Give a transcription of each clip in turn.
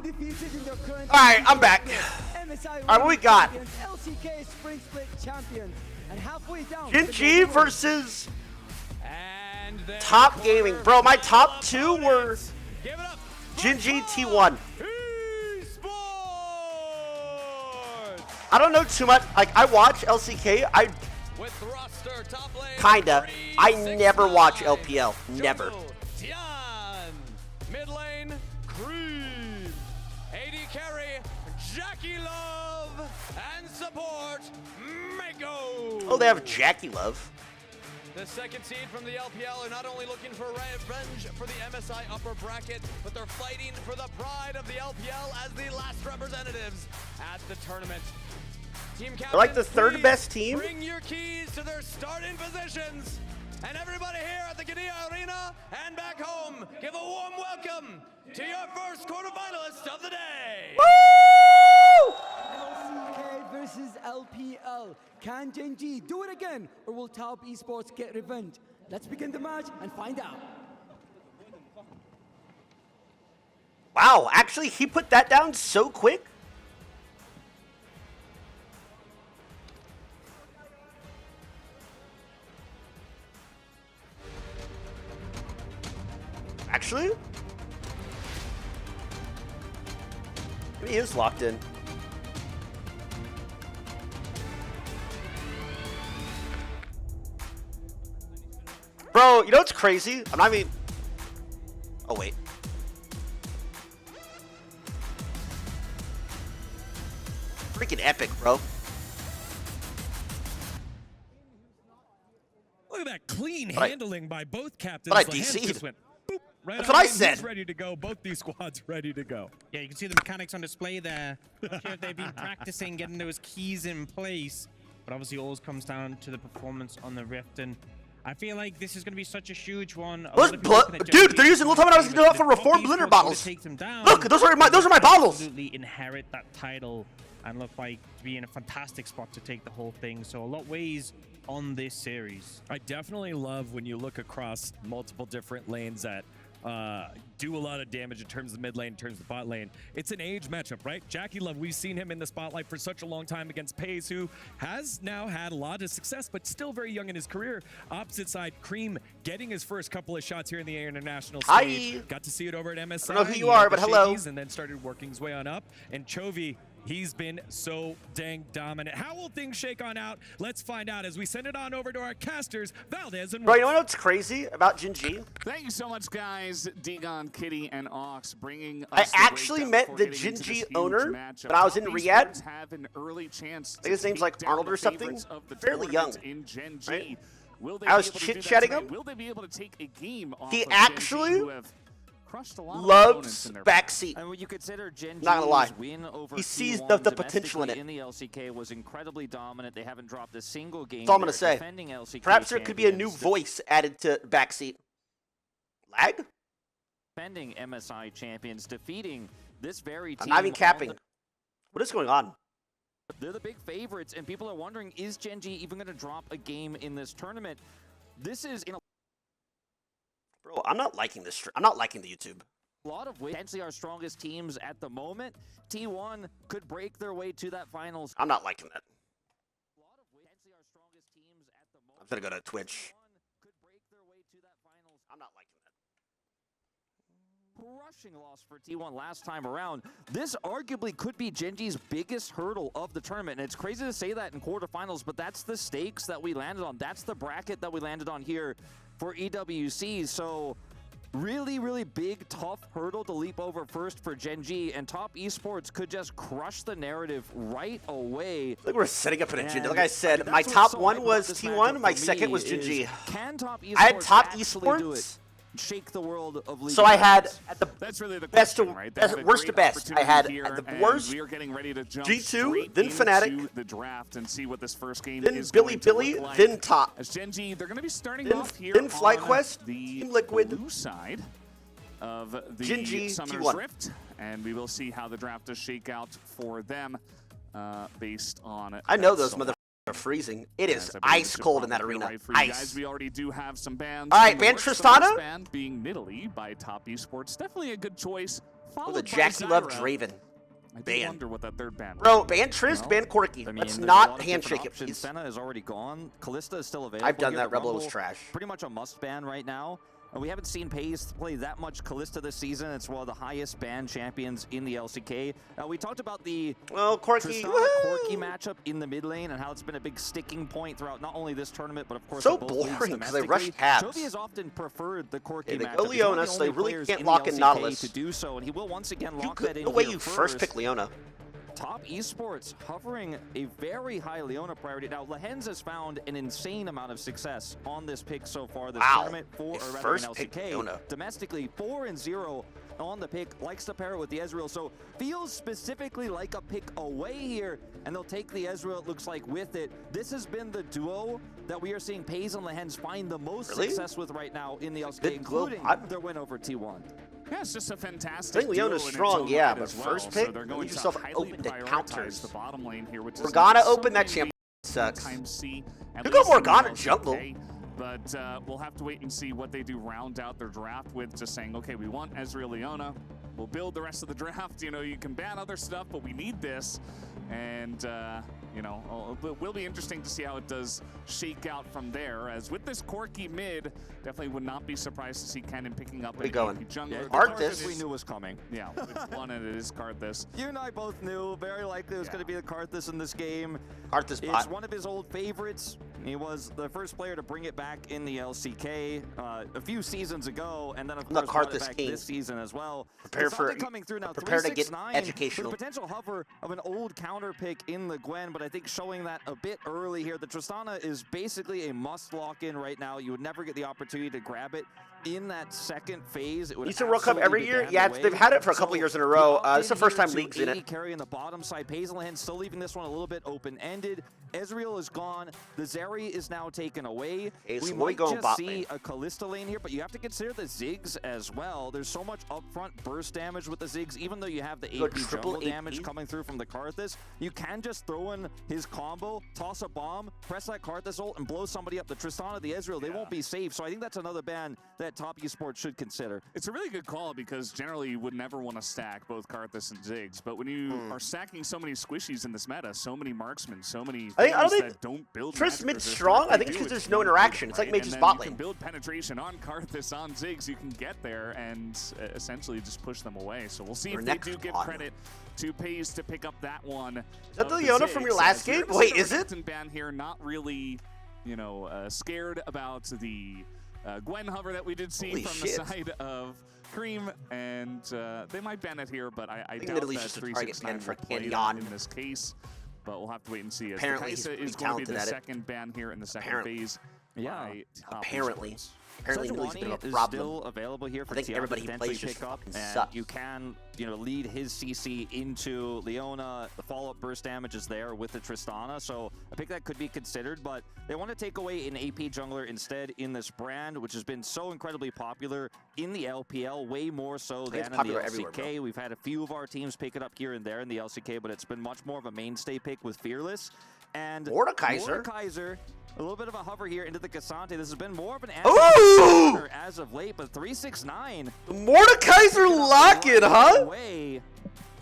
undefeated in their current. Alright, I'm back. Alright, what we got? LCK Spring Split champion. And halfway down. Gen.G versus Top Gaming. Bro, my top two were Gen.G T1. I don't know too much. Like, I watch LCK. Kinda. I never watch LPL. Never. Mid lane, Cream. AD carry, Jackie Love. And support, Mako. Oh, they have Jackie Love. The second seed from the LPL are not only looking for revenge for the MSI upper bracket, but they're fighting for the pride of the LPL as the last representatives at the tournament. Team captains, they're like the third best team. Bring your keys to their starting positions. And everybody here at the Gidea Arena and back home, give a warm welcome to your first quarterfinalist of the day. Woo! LCK versus LPL. Can Gen.G do it again, or will Top Esports get revenge? Let's begin the match and find out. Wow, actually, he put that down so quick. Actually, he is locked in. Bro, you know what's crazy? I'm not even... Oh, wait. Freaking epic, bro. Look at that clean handling by both captains. But I The hands DC'd. just went boop, right That's on what I in. said. He's ready to go. Both these squads ready to go. Yeah, you can see the mechanics on display there. Not sure if they've been practicing getting those keys in place, but obviously it always comes down to the performance on the Rift, and I feel like this is going to be such a huge one. Dude, they're using little time when I was going for reformed blender bottles. Look, those are my bottles. Absolutely inherit that title and look like to be in a fantastic spot to take the whole thing. So a lot weighs on this series. I definitely love when you look across multiple different lanes that do a lot of damage in terms of the mid lane, in terms of the bot lane. It's an age matchup, right? Jackie Love, we've seen him in the spotlight for such a long time against Pays, who has now had a lot of success, but still very young in his career. Opposite side, Cream getting his first couple of shots here in the international stage. Hi. Got to see it over at MSI. I don't know who you are, but hello. And then started working his way on up. And Chovy, he's been so dang dominant. How will things shake on out? Let's find out as we send it on over to our casters, Valdez and Bro, you know what's crazy about Gen.G? Thank you so much, guys. Degon, Kitty, and Ox bringing us I actually met the Gen.G owner when I was in Riyadh. Have an early chance I think his name's like Arnold or something. Fairly young. In Gen.G. Right? Will they I was be able to do that chit-chatting tonight? him. Will they be able to take a game off He of actually Gen.G, who have crushed a lot of loves opponents in their backseat. And when you consider Gen.G's Not gonna lie. win over He sees T1 the potential in it. in the LCK was incredibly dominant. They haven't dropped a single game. That's all I'm gonna They're say. defending LCK Perhaps there could be a new champions, voice added to backseat. Lag? defending MSI champions, defeating this very team. I'm not even on capping. the- What is going on? They're the big favorites, and people are wondering, is Gen.G even going to drop a game in this tournament? This is in a Bro, I'm not liking this. I'm not liking the YouTube. lot of ways potentially our strongest teams at the moment. T1 could break their way to that finals. I'm not liking that. A lot of ways potentially our strongest teams at the moment. I'm gonna go to Twitch. T1 could break their way to that finals. I'm not liking that. Crushing loss for T1 last time around. This arguably could be Gen.G's biggest hurdle of the tournament. And it's crazy to say that in quarterfinals, but that's the stakes that we landed on. That's the bracket that we landed on here for EWC. So really, really big, tough hurdle to leap over first for Gen.G. And Top Esports could just crush the narrative right away. Like we're setting up an agenda. And Like I said, that's my what's top so one hype was about this T1, matchup my for second me was is, Gen.G. Can Top Esports I had Top actually do it? Esports. Shake the world of League So of I had Legends? at the That's really the best question, to right? They have a worst to great best. I had opportunity at the here, worst and we are getting ready to jump G2, straight then into Fnatic, the draft and see what this first game then is Billy going to Billy, look like. then Top. As Gen.G, they're going to be starting Then- off here then on FlyQuest, the Team Liquid, blue side of the Gen.G, Summer's T1. Rift, and we will see how the draft does shake out for them based on. I know that those select. motherfuckers are freezing. It is As I believe ice it should cold in that probably be arena. right for you Ice. guys. We already do have some bands. All right, in the ban works. The Tristana? next band being Nidalee by Top Esports. Definitely a good choice Oh, the Jackie Love Draven. I do Ban. wonder what that third ban. Bro, ban Trist, ban Corky. I mean, Let's there's a not lot of handshake different it, options. please. Senna is already gone. Callista is still available. I've done here. that. The Rebel was Rumble, trash. Pretty much a must ban right now. And we haven't seen FaZe play that much Callista this season. It's one of the highest banned champions in the LCK. We talked about the Well, Corky. Tristana-Corky matchup in the mid lane and how it's been a big sticking point throughout not only this tournament, but of course So both leagues boring because they rush domestically. tabs. Jovi has often preferred the Corky Okay, they matchup. go He's one of Leona, the so they only really players can't in lock the in LCK Nautilus. to do so, and he will once again You lock could, that in no way here you first pick Leona. Top Esports hovering a very high Leona priority. Now, Lehens has found an insane amount of success on this pick so far this tournament. They Or rather first in picked LCK. Leona. Domestically, 4-0 on the pick. Likes to pair it with the Ezreal. So feels specifically like a pick away here. And they'll take the Ezreal, it looks like, with it. This has been the duo that we are seeing FaZe and Lehens find the most success with right now in the LCK, good duo. including their win over T1. Yeah, it's just a fantastic. I think Leona's duo in its strong, own yeah, right but as well. first So pick, they're leave going to yourself highly open to prioritize counters. the bottom lane here, which is Morgana not open that something champ we sucks. sometimes see. At Could go least in the Morgana LCK, jungle. But we'll have to wait and see what they do round out their draft with, just saying, okay, we want Ezreal Leona. We'll build the rest of the draft. You know, you can ban other stuff, but we need this. And, you know, it will be interesting to see how it does shake out from there. As with this Corky mid, definitely would not be surprised to see Kennen picking up an going? AP jungler. Yeah, Arthas. we knew was coming. Yeah, which one it is, Karthus. You and I both knew very likely it was going to be the Karthus in this game. Arthas It's bot. one of his old favorites. He was the first player to bring it back in the LCK a few seasons ago, and then of the course brought it Karthus back king. this season as well. Prepare for- Cassandra coming through now. prepare to get 369 educational. with a potential hover of an old counter pick in the Gwen, but I think showing that a bit early here. The Tristana is basically a must lock in right now. You would never get the opportunity to grab it in that second phase. It would Eastern World Cup absolutely every be year? banned Yeah, away. they've had it for a couple So years in a row. the This is the first time opt-in League's in here to it. AD carry in the bottom side. Pazelhan still leaving this one a little bit open-ended. Ezreal is gone. The Zeri is now taken away. Okay, so We what we might going just bot see lane? a Callista lane here, but you have to consider the Ziggs as well. There's so much upfront burst damage with the Ziggs, even though you have the Go AP triple jungle damage AP? coming through from the Karthus. You can just throw in his combo, toss a bomb, press that Karthus ult, and blow somebody up. The Tristana, the Ezreal, they won't be safe. So I think that's another ban that top esports should consider. It's a really good call because generally you would never want to stack both Karthus and Ziggs, but when you are stacking so many squishies in this meta, so many marksmen, so many I don't things think that don't build Trist magic mid's resistance, strong. what I they think it's do 'cause is there's no really interaction. good, It's like right? Mage's And bot then you lane. can build penetration on Karthus, on Ziggs, you can get there and essentially just push them away. So we'll see Or if they next do give bot. credit to FaZe to pick up that one. Is that the Leona from your last game? Wait, is it? Ban here, not really, you know, scared about the Gwen hover that we did see Holy from shit. the side of Cream, and they might ban it here, but I think doubt Middle that East is a target 369 man for will play Kenyon. that in this case. But we'll have to wait and see. As Apparently, he's Kaisa pretty is going to be talented the at it. second ban here in the second Apparently. phase. Yeah. by Top Apparently. Esports. Apparently, Middle East is a bit of a is problem. still available here for I think Tiago everybody to who potentially plays just pick up, fucking and sucks. you can, you know, lead his CC into Leona. The follow-up burst damage is there with the Tristana, so I think that could be considered. But they want to take away an AP jungler instead in this brand, which has been so incredibly popular in the LPL, way more so It's than in the popular everywhere, LCK. bro. We've had a few of our teams pick it up here and there in the LCK, but it's been much more of a mainstay pick with Fearless. And Mordekaiser, a little bit of a hover here into the Cassante. This has been more of an Ooh! as of late, but 369. Mordekaiser lock-in, huh? Away.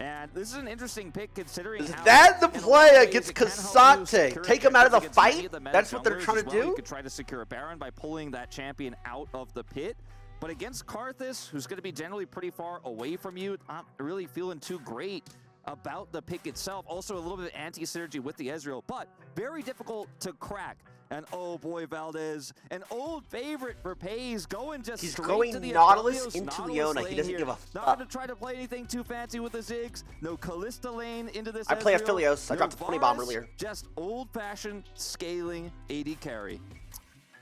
And this is an interesting pick considering Is how that the in a lot of play ways against it can help you Cassante? secure Take him out of the against many fight? of the meta That's what they're junglers trying as to well. do? You could try to secure a Baron by pulling that champion out of the pit. But against Karthus, who's going to be generally pretty far away from you, not really feeling too great about the pick itself. Also a little bit of anti-synergy with the Ezreal, but very difficult to crack. And oh boy, Valdez, an old favorite for FaZe, going just He's straight going to the Nautilus Nautilus into lane Leona. He here. doesn't give a Not fuck. going to try to play anything too fancy with the Ziggs. No Callista lane into this I play Ezreal. Aphelios. I No dropped a 20 bomb Varus, earlier. Just old-fashioned scaling AD carry.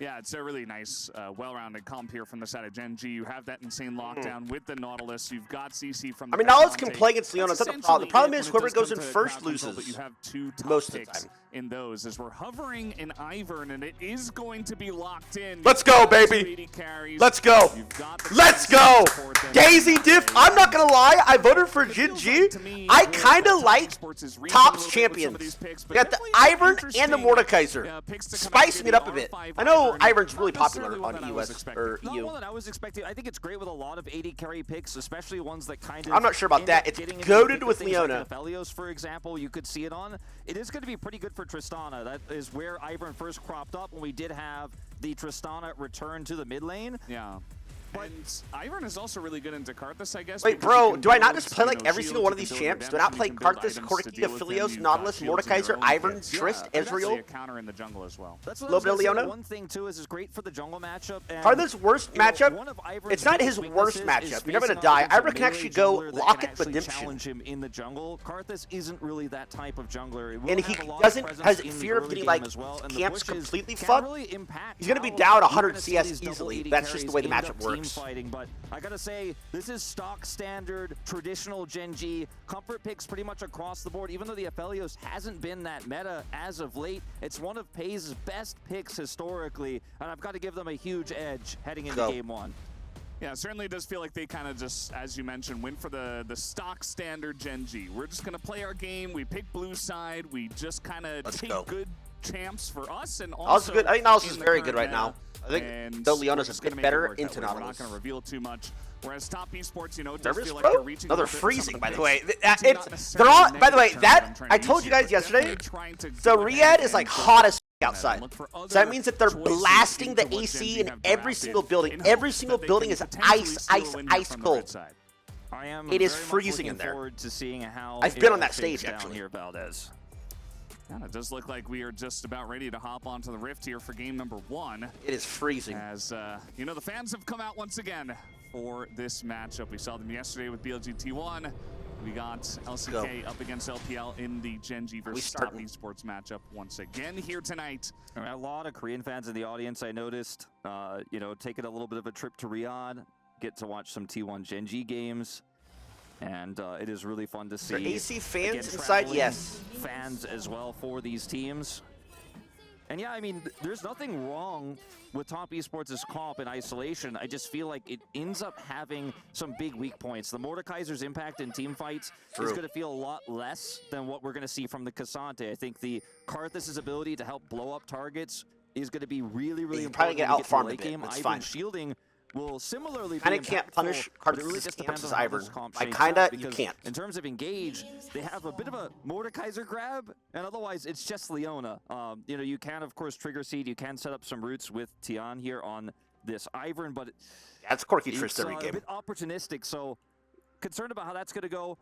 Yeah, it's a really nice, well-rounded comp here from the side of Gen.G. You have that insane lockdown with the Nautilus. You've got CC from the I mean, Nautilus can Cassante. play against Leona. That's It's not the problem. The problem essentially is it whoever when it goes does in come to first crowd control, loses. But you have two top Most of the picks time. in those as we're hovering in Ivern, and it is going to be locked in. Let's go, baby. 280 carries. Let's go. You've got the Let's chance go. to support them. Daisy Diff. I'm not going to lie. I voted for Gen.G. I kind of like Top's champions. They got the Ivern and the Mordekaiser. Spicing it up a bit. I know know Ivern's really Not popular necessarily one on that I was US expecting. or Not EU. one that I was expecting. I think it's great with a lot of AD carry picks, especially ones that kind of. I'm not sure about end that. up It's getting into goated the thick of with things Leona. Like Aphelios, for example, you could see it on. It is going to be pretty good for Tristana. That is where Ivern first cropped up when we did have the Tristana return to the mid lane. Yeah. And Ivern is also really good into Karthus, I guess. Wait, because you bro, can do I not build, just play you like know, every shields, single one you of these can build champs? Do I redemption, not play you can build Karthus, items to Corki, deal with them, Aphelios, you've got Nautilus, shields in Mordekaiser, your own Ivern, kits. Trist, There's Ezreal? actually a counter in the jungle as well. That's what Low I was gonna say. Leona? The one thing too is it's great for the jungle matchup. And, Karthus' worst you know, matchup? one of Ivern's It's not biggest his worst weaknesses is matchup. You're never facing gonna off die. against a Ivern can melee actually go jungler that Locket can actually Redemption. challenge him in the jungle. Karthus isn't really that type of jungler. It will And have he a lot of doesn't presence has in the fear of early getting game like as well, and the camps pushes completely can fucked. really impact He's gonna be how down you're 100 gonna see CS these double easily. AD That's just the way the carries end matchup up works. team fighting, but I gotta say, this is stock standard, traditional Gen.G. Comfort picks pretty much across the board. Even though the Aphelios hasn't been that meta as of late, it's one of Paze's best picks historically, and I've got to give them a huge edge heading into game one. Yeah, it certainly does feel like they kind of just, as you mentioned, went for the stock standard Gen.G. We're just going to play our game. We pick blue side. We just kind of take good champs for us. And also Good. I think Nautilus is in the very current good right meta, now. I think and though we're Leona's just a bit gonna make it better work that into way. We're not Nautilus. going to reveal too much. Whereas top esports, you know, it does Nervous, feel like bro? they're reaching No, a they're little bit for some freezing, of by the the way. picks. They're all, by the way, that, I told you guys yesterday, so Riyadh is like hot as outside. So that means that they're blasting the AC in every single building. Every single building is ice cold. I am It is very much freezing looking in there. forward to seeing how I've it been on that all stage, shakes down actually. here, Valdez. Yeah, it does look like we are just about ready to hop onto the Rift here for game number 1. It is freezing. As, you know, the fans have come out once again for this matchup. We saw them yesterday with BLGT1. We got LCK up against LPL in the Gen.G versus Top Esports matchup once again here tonight. A lot of Korean fans in the audience, I noticed, you know, taking a little bit of a trip to Riyadh, get to watch some T1 Gen.G games. And it is really fun to see. Are AC fans again, inside? traveling Yes. Fans as well for these teams. And yeah, I mean, there's nothing wrong with Top Esports' comp in isolation. I just feel like it ends up having some big weak points. The Mordekaiser's impact in team fights is going to feel a lot less than what we're going to see from the Cassante. I think the Karthus' ability to help blow up targets is going to be really, really important. Probably get out-farmed a bit. That's fine. Shielding will similarly be Kinda can't impactful, punish but it Karthus' really just camps depends as on how this Ivern. comp Like, shakes kinda, out, you because can't. in terms of engage, they have a bit of a Mordekaiser grab, and otherwise it's just Leona. You know, you can of course trigger seed, you can set up some roots with Tian here on this Ivern, but That's Corki it's Trist every a game. bit opportunistic, so concerned about how that's going to go.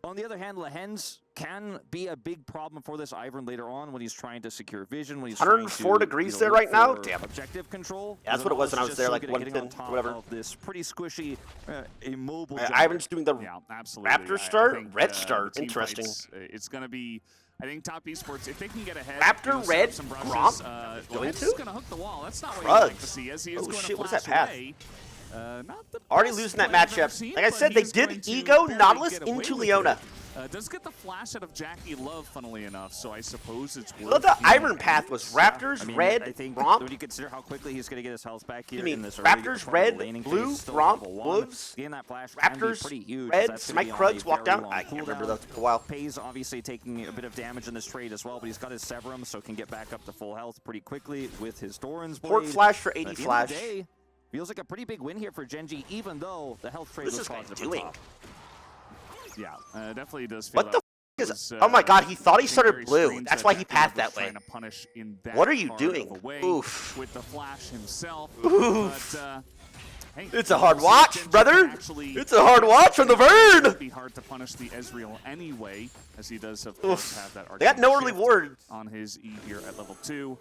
On the other hand, Lehens can be a big problem for this Ivern later on when he's trying to secure vision, when he's 104 trying to, degrees you know, there look right now? for Damn. objective control. Yeah, that's what it was when I was Just there, so like good at getting on 110, top whatever. of this pretty squishy, immobile. Ivan's doing the Yeah, absolutely. Raptor I start? think, Red the start. team Interesting. fights, it's going to be, I think, Top Esports, if they can get ahead. Raptor, you know, set red, up some brushes, Gromp, going Lens to? is going to hook the wall. That's not what you Rugs. like to see, as he is Oh, going shit, to what is flash that path? away. Not the Already best losing that play I've ever matchup. seen, Like I but said, they he's did going to Ego barely Nautilus get away into with Leona. it. Does get the flash out of Jackie Love, funnily enough, so I suppose it's worth Look, the being Ivern path was Raptors, I mean, red, I think Romp. when you consider how quickly he's going to get his health back here Excuse me, in this early Raptors, part of red, the laning blue, phase, still Romp, level 1, Wolves, getting that flash can be Raptors, pretty huge, red, that's gonna Smite be on Krugs a walk very down. long I can't remember cooldown. that. Took a while. Pays obviously taking a bit of damage in this trade as well, but he's got his Severum, so can get back up to full health pretty quickly with his Doran's Blade. Port flash for At 80 the end of flash. the day, feels like a pretty big win here for Gen.G, even though the health trade What's was this guy positive for doing? top. Yeah, definitely does feel What the that f is? was, Oh my god, he thought he I think started very blue. strange That's that why he Jackie pathed Love was that way. trying to punish in that What are you part doing? of the way Oof. with the flash himself. Oof. But, hey, It's a hard we'll see if watch, Gen.G brother. can actually- It's a hard watch from the It'd Vern. be hard to punish the Ezreal anyway, as he does, of course, have that They got arcane no early shift ward. on his E here at level 2.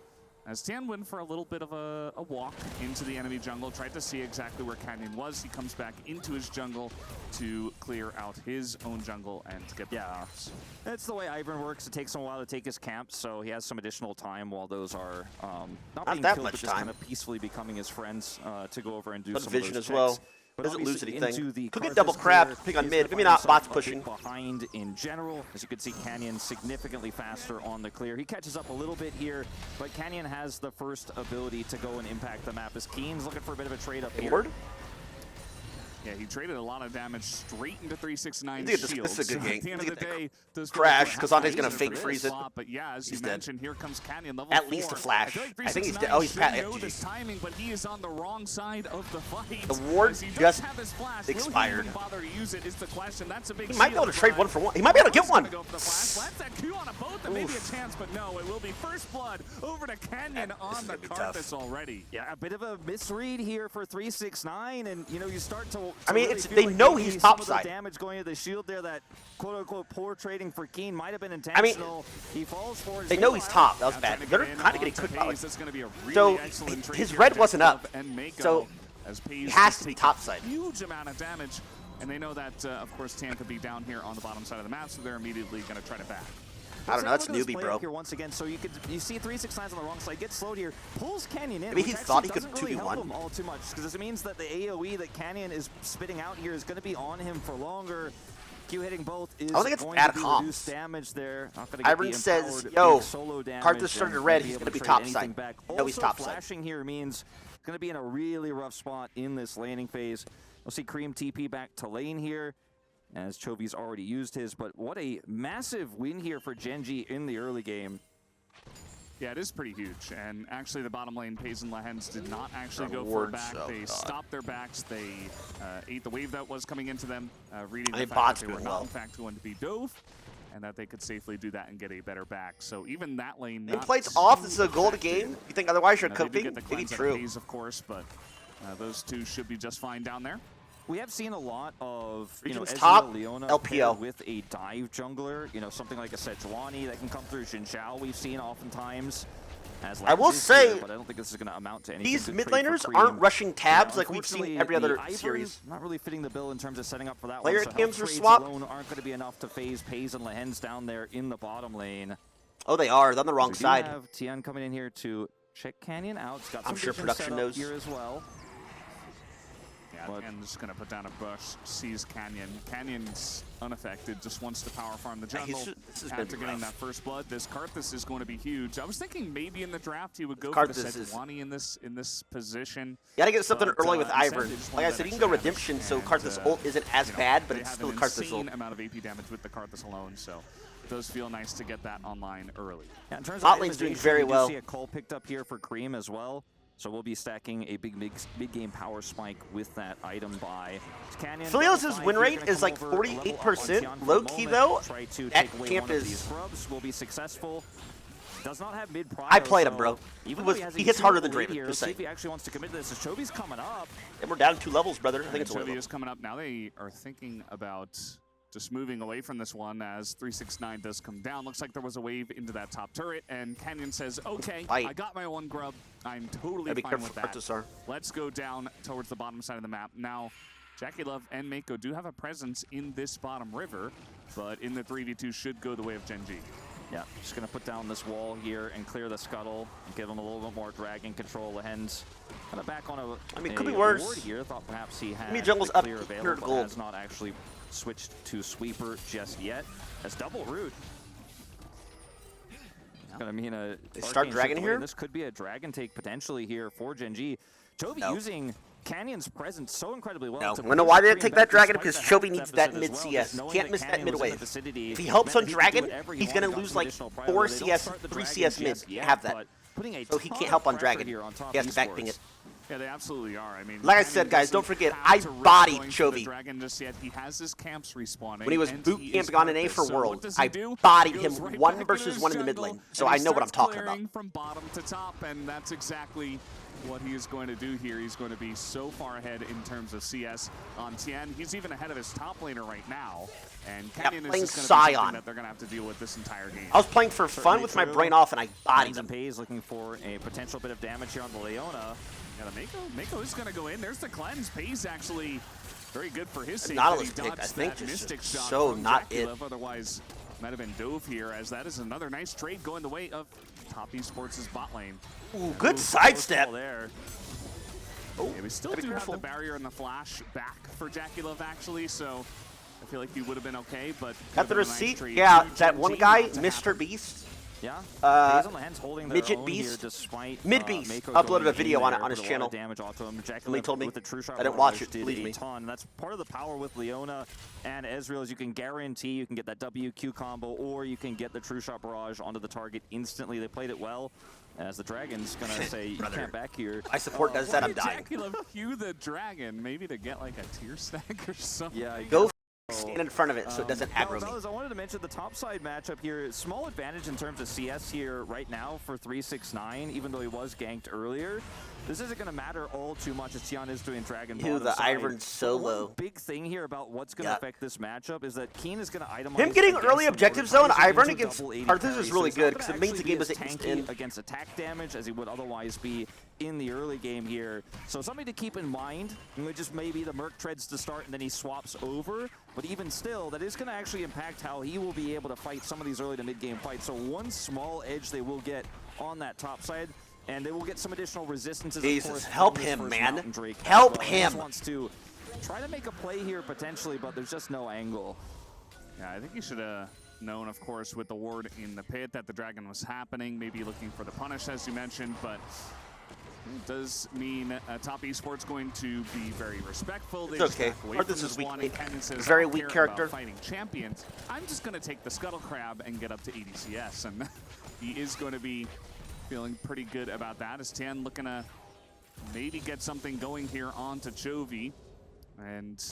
As Tian went for a little bit of a walk into the enemy jungle, tried to see exactly where Canyon was. He comes back into his jungle to clear out his own jungle and to get the buffs. That's the way Ivern works. It takes him a while to take his camp, so he has some additional time while those are not being that killed, much but just time. kind of peacefully becoming his friends to go over and do Good some vision of those as well. checks. But Doesn't lose obviously anything. into the Could get Karthus double crab, clear, pick on he's mid. gonna Maybe find not, bots himself a pushing. bit behind in general. As you can see, Canyon significantly faster on the clear. He catches up a little bit here, but Canyon has the first ability to go and impact the map. As Keen's looking for a bit of a trade up here. Ward? Yeah, he traded a lot of damage straight into 369 This shields. is a good game. At the end of the day, those Crash, guys Kazante's were gonna fake for freeze it. slot, but yeah, as you He's dead. mentioned, here comes Canyon level At least a 4. flash. I I think he's dead. 369 Oh, he's should pat. know GG. this timing, but he is on the wrong side of the fight. The ward As he does just have his flash. expired. Will he even bother to use it is the question. That's a big He might be able to shield trade drive. one for one. He might be able to get He's one. gonna go for the flash. Lands that Q on a both and maybe a chance, but no, it will be first blood over to Canyon on the Karthus already. Yeah, a bit of a misread here for 369, and you know you start to. I mean, really it's feel they like know maybe he's some of the topside. damage going to the shield there, that quote unquote poor trading for Keen might have been intentional. He falls for his. They know he's top. That was Now bad. trying to They're get in kind of getting onto cooked by Paze. That's gonna be a really So excellent trade his here red for wasn't up. Jackilov and Mako, So as he Paze has is to be taking topside. a huge amount of damage, and they know that of course Tan could be down here on the bottom side of the map, so they're immediately going to try to back. I don't know. That's Look at this newbie, play bro. Here once again, so you see 369's on the wrong side, gets slowed here, pulls Canyon in. Maybe he which thought he actually could doesn't really help 2v1. him all too much, because it means that the AOE that Canyon is spitting out here is going to be on him for longer. Q hitting both is don't think it's going bad to be comms. reduced damage there. Not gonna get Iron the says, empowered yo, big solo damage Karthus started and red, be he's able gonna to be trade topside. anything back. No, he's Also, topside. flashing here means going to be in a really rough spot in this laning phase. We'll see Cream TP back to lane here, as Chovy's already used his, but what a massive win here for Gen.G in the early game. Yeah, it is pretty huge, and actually the bottom lane, Paze and Lehens did not actually go for a Wards, back. oh They God. stopped their backs. They ate the wave that was coming into them, reading I the mean, fact bots that they were doing not well. in fact going to be dove, and that they could safely do that and get a better back. So even that lane, Lane not plates too off. This is a goal to affected. game. You think otherwise you're They do cooking? get the Maybe cleanse out of true. Paze, of course, but those two should be just fine down there. We have seen a lot of Region's Ezreal top, Leona LPL. paired with a dive jungler, something like a Sejuani that can come through. Jinxiao we've seen oftentimes. As I will Lance is say, here, but I don't think this is going to amount to anything. These Good mid trade for laners Cream. aren't rushing tabs Yeah, like we've seen unfortunately, every other the Ivern series. not really fitting the bill in terms of setting up for that Player one. So cams health are trades swapped. alone aren't going to be enough to phase Paze and Lehens down there in the bottom lane. Oh, they are. They're on the wrong We do side. have Tian coming in here to check Canyon out. He's got I'm some sure vision production set up knows. here as well. Yeah, But- and just going to put down a bush, sees Canyon. Canyon's unaffected, just wants to power farm the Yeah, he's jungle. just- this is gonna After be getting rough. that first blood, this Karthus is going to be huge. I was thinking maybe in the draft he would go for the Karthus is- Sejuani in this position. You gotta get something But, early with instead, Ivern. they just Like I wanted said, that you can go extra damage, Redemption, so and, Karthus ult isn't as bad, but they it's have still a an Karthus insane ult. amount of AP damage with the Karthus alone, so it does feel nice to get that online early. Yeah, in terms Bot of lane's doing itemization, very we do well. see a call picked up here for Cream as well. So we'll be stacking a big game power spike with that item buy. Canyon, Philios' level 5 win here, rate gonna is come like over, level up on 48%. Tian for Low the key moment, though, try to that take away camp one of is- these scrubs, will be successful. Does not have mid prior. I played him, so bro. Even He though was- has he a hits harder than huge lead Draven, here, just see saying. if he actually wants to commit to this. Chovy's coming up. And we're down 2 levels, brother. I think And it's a Chovy level. is coming up now. They are thinking about just moving away from this one as 369 does come down. Looks like there was a wave into that top turret, and Canyon says, okay, Fight. I got my one grub. I'm totally Gotta be fine careful with for that. Karthus. Let's go down towards the bottom side of the map. Now, Jackilov and Mako do have a presence in this bottom river, but in the 3v2 should go the way of Gen.G. Yeah, just going to put down this wall here and clear the scuttle and give him a little bit more dragon control. Lehens kind of back on a I mean, it could a be worse. ward here. Thought perhaps he had mean, jungle's the up clear 800 available, but gold. has not actually switched to sweeper just yet. That's double root. It's going to mean a They start arcane dragon shift away, here? and this could be a dragon take potentially here for Gen.G. Chovy No. using Canyon's presence so incredibly well. No. to Wanna know push why they Cream didn't take back that dragon? despite Because the health Chovy needs that deficit as mid well, CS. just knowing Can't that miss that Canyon mid was in the wave. vicinity If he helps meant on that he could do dragon, whatever he he's gonna wanted, got lose some like additional prior. 4 They don't CS, start the 3 dragon CS mid. just yet, Have that. but putting a So he ton can't of help on pressure dragon. here on top He has to Esports. back ping it. Yeah, they absolutely are. I mean, Like I Canyon said, guys, don't doesn't forget, have I to risk bodied going for the Chovy. dragon just yet. He has his camps respawning. When he was and boot he is camping on an A Karthus. for So World, what does he I do? bodied He him goes right 1 back into versus his 1 in the mid jungle, lane. So and I he know what I'm starts talking about. clearing from bottom to top, and that's exactly what he is going to do here. He's going to be so far ahead in terms of CS on Tian. He's even ahead of his top laner right now. And Canyon is playing just going to be Scion. something that they're going to have to deal with this entire game. I was playing for fun with my brain off, and I bodied him. Paze looking for a potential bit of damage here on the Leona. Yeah, the Mako is going to go in. There's the cleanse. Paze actually very good for his sake. Nautilus that he pick, I dodged think, that is Mystic just shot so from not it. Jackilov. Otherwise, might have been dove here, as that is another nice trade going the way of Top Esports' bot lane. Ooh, good sidestep. There. Oh, Yeah, we still gotta be do have careful. the barrier and the flash back for Jackilov, actually, so I feel like he would have been okay, but At the could've been a nice receipt, trade yeah, to that Gen.G, one guy, not to Mr. happen. Beast, Yeah. Midget Beast. Mid Beast uploaded a video on it on his channel. He told me. I didn't watch it, believe me. That's part of the power with Leona and Ezreal is you can guarantee you can get that WQ combo or you can get the True Shot Barrage onto the target instantly. They played it well. As the Dragon's gonna say, you can't back here. I support that. Said I'm dying. Jackie Love cue the Dragon, maybe to get like a tier stack or something. Yeah, Go stand in front of it so it doesn't aggro me. I wanted to mention the top side matchup here. Small advantage in terms of CS here right now for 369, even though he was ganked earlier. This isn't going to matter all too much as Tian is doing Dragon bottom the side. Ivern solo. One big thing here about what's going to affect this matchup is that Keen is going to itemize. Him getting early objectives though, and Ivern against Arthur is really good because it means the game is instant. Against attack damage as he would otherwise be in the early game here. So something to keep in mind. Just maybe the Merc treads to start and then he swaps over. But even still, that is going to actually impact how he will be able to fight some of these early to mid game fights. So one small edge they will get on that top side. And they will get some additional resistances. Jesus, help him, man. Help him. He wants to try to make a play here potentially, but there's just no angle. Yeah, I think he should have known, of course, with the ward in the pit that the Dragon was happening, maybe looking for the punish, as you mentioned, but it does mean Top Esports going to be very respectful. It's okay. Arthur is weak. Very weak character. Fighting champions. I'm just going to take the Scuttle Crab and get up to ADCS, and he is going to be feeling pretty good about that. As Tian looking to maybe get something going here onto Chovy. And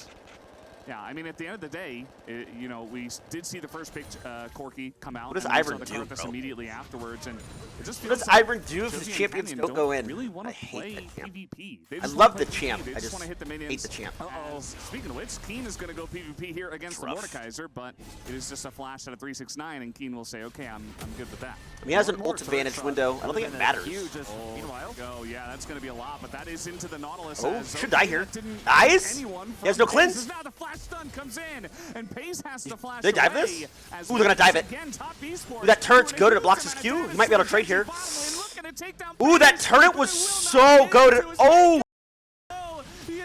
yeah, I mean, at the end of the day, you know, we did see the first pick, Corki, come out. What does Ivern do, bro? Immediately afterwards, and it just what does Ivern do if his champions don't go in? Really want I to hate play that champ. PvP. I love the champ. I just want to hit the minions. hate the champ. Speaking of which, Keen is going to go PvP here against the Mordekaiser, but it is just a flash at a 369, and Keen will say, okay, I'm good with that. I mean, he has an ult advantage window. I don't think it matters. Meanwhile, yeah, that's going to be a lot, but that is into the Nautilus. Oh, should die here. Nice. He has no cleanse. Now the flash stun comes in, and Pace has to flash. They dive this? Ooh, they're gonna dive it. Ooh, that turret's goaded. It blocks his Q. He might be able to trade here. Ooh, that turret was so goaded. Oh!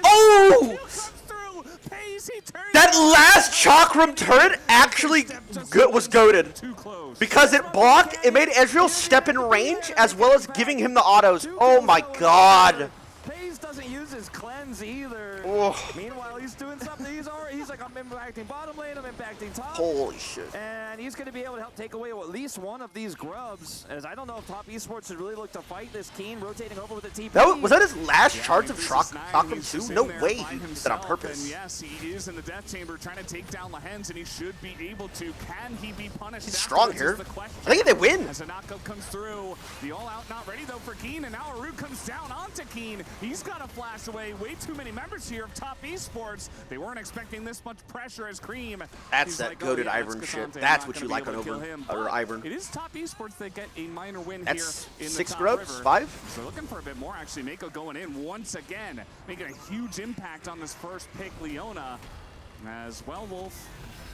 Oh! That last Chakram turret actually was goaded. Because it blocked, it made Ezreal step in range as well as giving him the autos. Oh my god. Pace doesn't use his cleanse either. Oh. Meanwhile, he's doing something. He's like, I'm impacting bottom lane, I'm impacting top. Holy shit. And he's going to be able to help take away at least one of these grubs. As I don't know if Top Esports should really look to fight this Keen, rotating over with the TP. Was that his last charge of Chakram 2? No way he did that on purpose. And yes, he is in the death chamber trying to take down Lehens, and he should be able to. Can he be punished? He's strong here. I think they win. As a knockup comes through, the all-out not ready, though, for Keen, and now Aru comes down onto Keen. He's got to flash away. Way too many members here of Top Esports. They weren't expecting this much pressure as Cream. That's that goated Ivern shit. That's what you like on Ivern. It is Top Esports that get a minor win here in the 6 grubs? 5? So looking for a bit more, actually. Mako going in once again, making a huge impact on this first pick, Leona. As well, Wolf,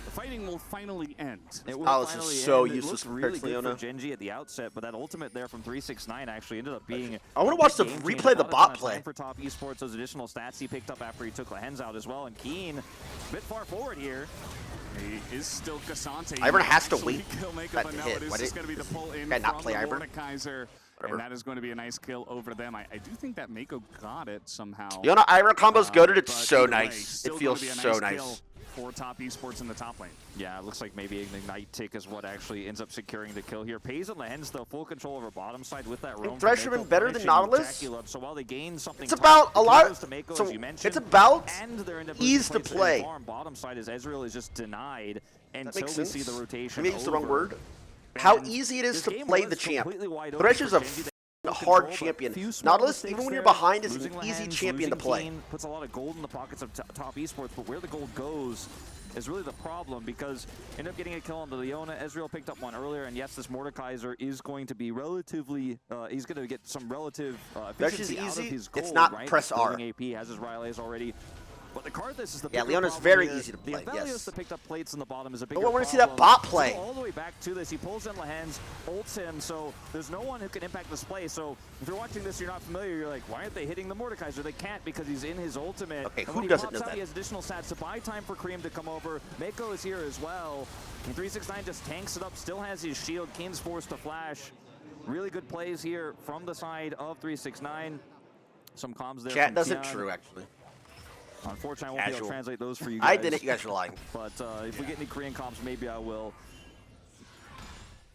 the fighting will finally end. It will this finally is so end. useless It compared looked to really good Leona. for Gen.G at the outset, but that ultimate there from 369 actually ended up being. I want to watch the replay of the bot play. For Top Esports, those additional stats he picked up after he took Lehens out as well, and Keen a bit far forward here. He is still Cassante. Ivern has to wait that to hit. It is going to be the pull in Guy not from play the Ivern? Mordekaiser, and that is going to be a nice kill over them. I do think that Mako got it somehow. Leona Ivern combo's goated. It's But so either way, nice. still It feels gonna be a so nice nice. kill for Top Esports in the top lane. Yeah, it looks like maybe an Ignite tick is what actually ends up securing the kill here. Pays and Lehens, though, full control over bottom side with that roam. Thresh have been better than Nautilus. So while they gain something, It's about a lot. To Mako, So as you mentioned, it's about and they're in ease to play. Bottom side is Ezreal is just denied until That makes we sense. see the rotation. Maybe it's the wrong over. word. How And easy it is this to game play was the champ. completely wide open Thresh for is a Gen.G. hard Control, but champion. few small Nautilus, mistakes even when you're there. behind, is an Losing easy Lehens, champion to losing play. Keen puts a lot of gold in the pockets of Top Esports, but where the gold goes is really the problem, because end up getting a kill on the Leona. Ezreal picked up one earlier, and yes, this Mordekaiser is going to be relatively, he's going to get some relative efficiency out of his gold. It's not right? press R. Building AP, has his Ryleys already. But the Karthus is the Yeah, bigger Leona's problem very here. easy to play, The Aphelios yes. that picked up plates in the bottom is a But bigger I want to see that problem. bot play. So all the way back to this, he pulls in Lehens, ults him, so there's no one who can impact this play. So if you're watching this, you're not familiar, you're like, why aren't they hitting the Mordekaiser? They can't because he's in his ultimate. Okay, And who when he doesn't pops know out, that? he has additional stats to buy time for Cream to come over. Mako is here as well. And 369 just tanks it up, still has his shield. Keen's forced to flash. Really good plays here from the side of 369. Some comms there. Chat from doesn't Tian. true, actually. Unfortunately, I won't be able Casual. to translate those for you guys. I did it, you guys are lying. But if we get any Korean comms, maybe I will.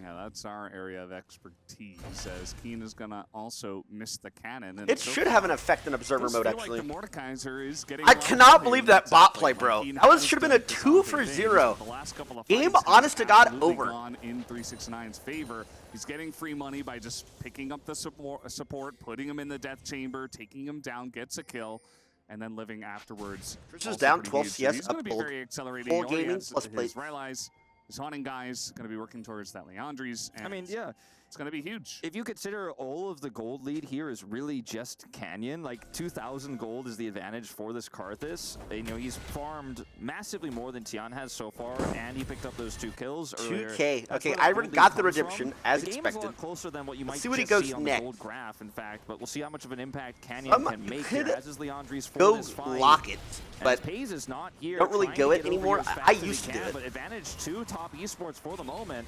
Yeah, that's our area of expertise, as Keen is going to also miss the cannon. And It so should far, have an effect in observer does mode, feel actually. Like the Mordekaiser is getting I a lot of cannot play believe in that this bot upplate. play, bro. Keen That was has should have done been a the 2 for things. 0. The last couple of Game, fights honest to have God, absolutely over. gone in 369's favor. He's getting free money by just picking up the support, putting him in the death chamber, taking him down, gets a kill, and then living afterwards. Chris is Also down pretty 12 huge. CS, He's going up to be gold. very accelerating. Full He already gaming has plus his plate. Rylai's, his haunting guys going to be working towards that Leandri's. I mean, yeah. It's going to be huge. If you consider all of the gold lead here is really just Canyon, like 2,000 gold is the advantage for this Karthus. You know, he's farmed massively more than Tian has so far, and he picked up those 2 kills earlier. 2K. That's Okay, where that Iron gold lead got the comes from. redemption, as the game is a expected. lot closer than what you might see what he just goes see on next. the gold graph, in fact, but we'll see how much of an impact Canyon can make here, could as is Leandri's for Go this fight. lock it, But but Pays is not here. don't really trying go to it get over anymore. here as I fast as he used to do can, it. But advantage to Top Esports for the moment.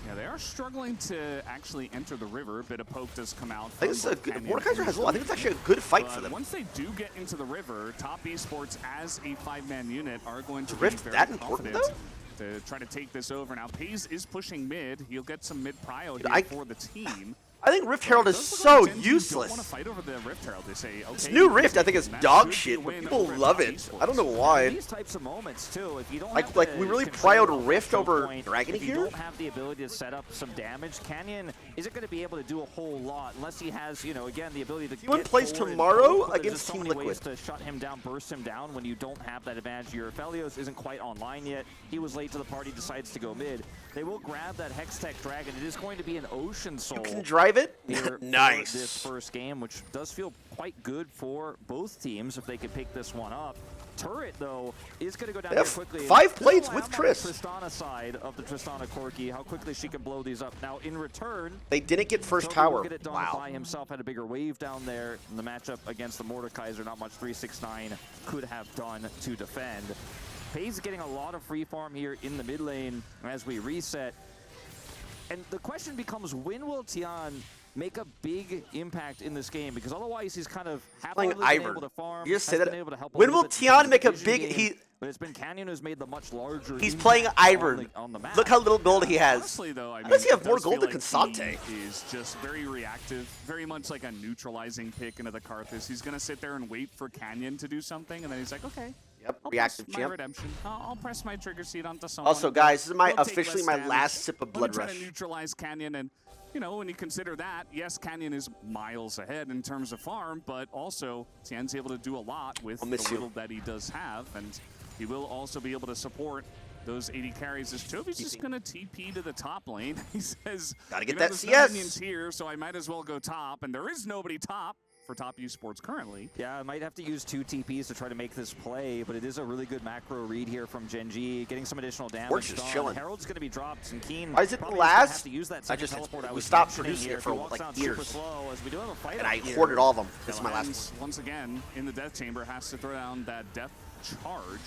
Yeah, they are struggling to actually enter the river. A bit of poke does come out. I think it's a good. Canyon Mordekaiser has low. I think it's actually a good fight But for them. once they do get into the river, Top Esports as a 5-man unit are going to Rift be very that important, confident to try to take this over. Now, Pays is pushing mid. He'll get some mid prio here I- for the team. I think Rift Herald is Does look so like Gen.G don't useless. want to fight over the Rift Herald. They say, okay, This new Rift, I think, is that dog should be a shit, but win people over love Top it. Esports. I don't know why. These types of moments too, if you don't Like- have like, the we really control prioed of Rift the over point, Dragon if you here? don't have the ability to set up some damage, Canyon isn't going to be able to do a whole lot unless he has, you know, again, the ability to T1 get plays forward and tomorrow poke, but there's against just so Team many Liquid. ways to shut him down, burst him down when you don't have that advantage. Your Aphelios isn't quite online yet. He was late to the party, decides to go mid. They will grab that Hextech Dragon. It is going to be an Ocean Soul. You can drive it. Here for Nice. this first game, which does feel quite good for both teams if they could pick this one up. Turret, though, is going to go down They here have quickly. 5 This plates will with have on Triss. the Tristana side of the Tristana Corki, how quickly she can blow these up. Now, in return, They didn't get first Toby will tower. get it done Wow. by himself, had a bigger wave down there. In the matchup against the Mordekaiser, not much 369 could have done to defend. Pays getting a lot of free farm here in the mid lane as we reset. And the question becomes, when will Tian make a big impact in this game? Because otherwise he's kind of Playing half-heartedly been Ivern. able to farm, You just has say been that. able to help a When little will bit Tian in make the a vision big? game, but it's been Canyon who's made the much larger He's impact playing Ivern. on the map. Look how little gold he has. Honestly, though, I How does mean, he have it more does gold feel than like Consante? he is just very reactive, very much like a neutralizing pick into the Karthus. He's going to sit there and wait for Canyon to do something, and then he's like, okay. Yep, I'll reactive press my champ. redemption. I'll press my trigger seat onto someone. Also, guys, this is my He'll take officially less my damage. last sip of Let me Blood try Rush. to neutralize Canyon, and you know, when you consider that, yes, Canyon is miles ahead in terms of farm, but also Tian's able to do a lot with the I'll miss you. little that he does have, and he will also be able to support those 80 carries. As Chovy's just going to TP to the top lane. He says, Gotta get you know, that there's CS. no minions here, so I might as well go top, and there is nobody top for Top Esports currently. Yeah, I might have to use 2 TPs to try to make this play, but it is a really good macro read here from Gen.G, getting some additional damage Works is done. chilling. Herald's going to be dropped, and Keen Why is it probably the is gonna last? have to use that I second just- teleport I we was stopped mentioning producing here. it If for, he walks like, out years. super slow, as we do have a fight And out I here. hoarded all of them. This is my last Lens, once again, in the death chamber, has to throw down that death charge.